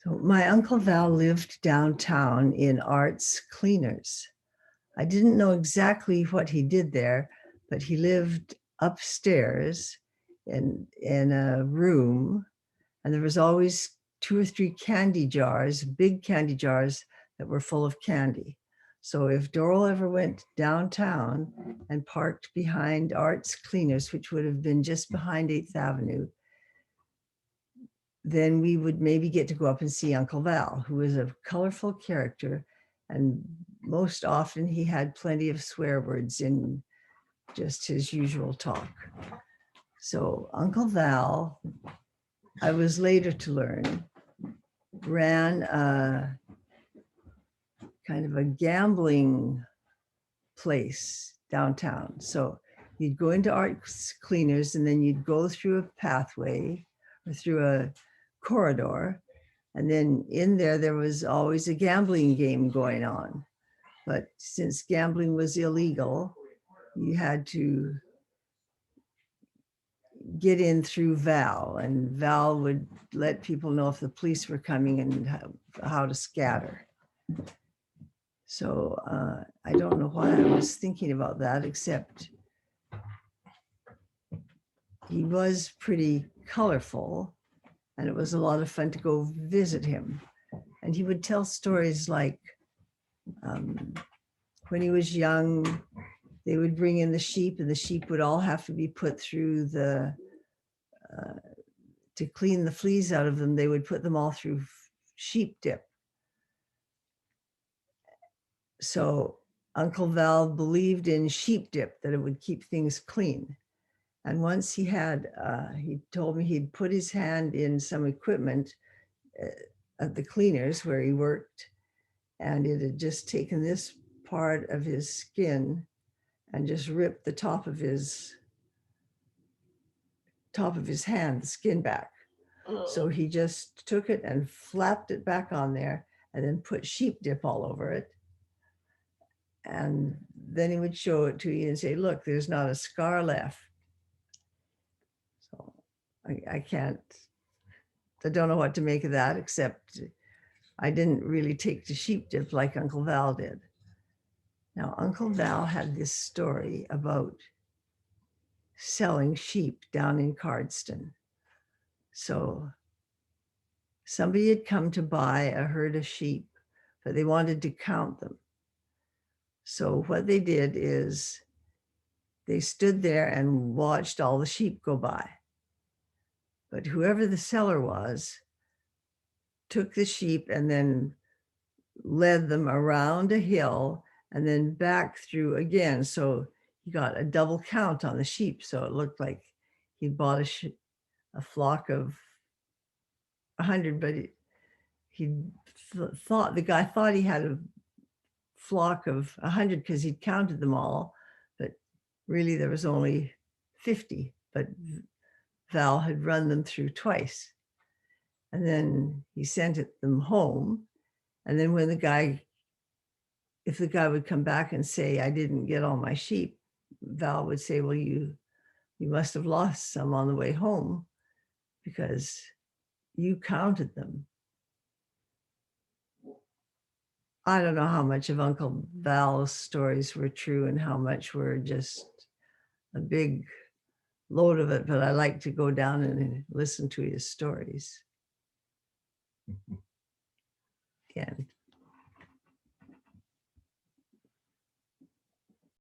So my Uncle Val lived downtown in Art's Cleaners. I didn't know exactly what he did there, but he lived upstairs in a room, and there was always 2 or 3 candy jars, big candy jars that were full of candy. So if Doral ever went downtown and parked behind Art's Cleaners, which would have been just behind 8th Avenue, then we would maybe get to go up and see Uncle Val, who was a colorful character. And most often he had plenty of swear words in just his usual talk. So Uncle Val, I was later to learn, ran a kind of a gambling place downtown. So you'd go into Art's Cleaners and then you'd go through a pathway or through a corridor. And then in there was always a gambling game going on. But since gambling was illegal, you had to get in through Val, and Val would let people know if the police were coming and how to scatter. So I don't know why I was thinking about that, except he was pretty colorful, and it was a lot of fun to go visit him. And he would tell stories like when he was young, they would bring in the sheep, and the sheep would all have to be put through the, to clean the fleas out of them, they would put them all through sheep dip. So Uncle Val believed in sheep dip, that it would keep things clean. And once he told me he'd put his hand in some equipment at the cleaners where he worked, and it had just taken this part of his skin and just ripped the top of his hand, the skin back. So he just took it and flapped it back on there and then put sheep dip all over it. And then he would show it to you and say, look, there's not a scar left. So I don't know what to make of that, except I didn't really take to sheep dip like Uncle Val did. Now, Uncle Val had this story about selling sheep down in Cardston. So somebody had come to buy a herd of sheep, but they wanted to count them. So what they did is they stood there and watched all the sheep go by. But whoever the seller was took the sheep and then led them around a hill and then back through again. So he got a double count on the sheep. So it looked like he bought a flock of 100, but the guy thought he had a flock of 100 because he'd counted them all, but really there was only 50, but Val had run them through twice. And then he sent them home. And then when if the guy would come back and say, I didn't get all my sheep, Val would say, well, you must have lost some on the way home because you counted them. I don't know how much of Uncle Val's stories were true and how much were just a big load of it, but I like to go down and listen to his stories. Again.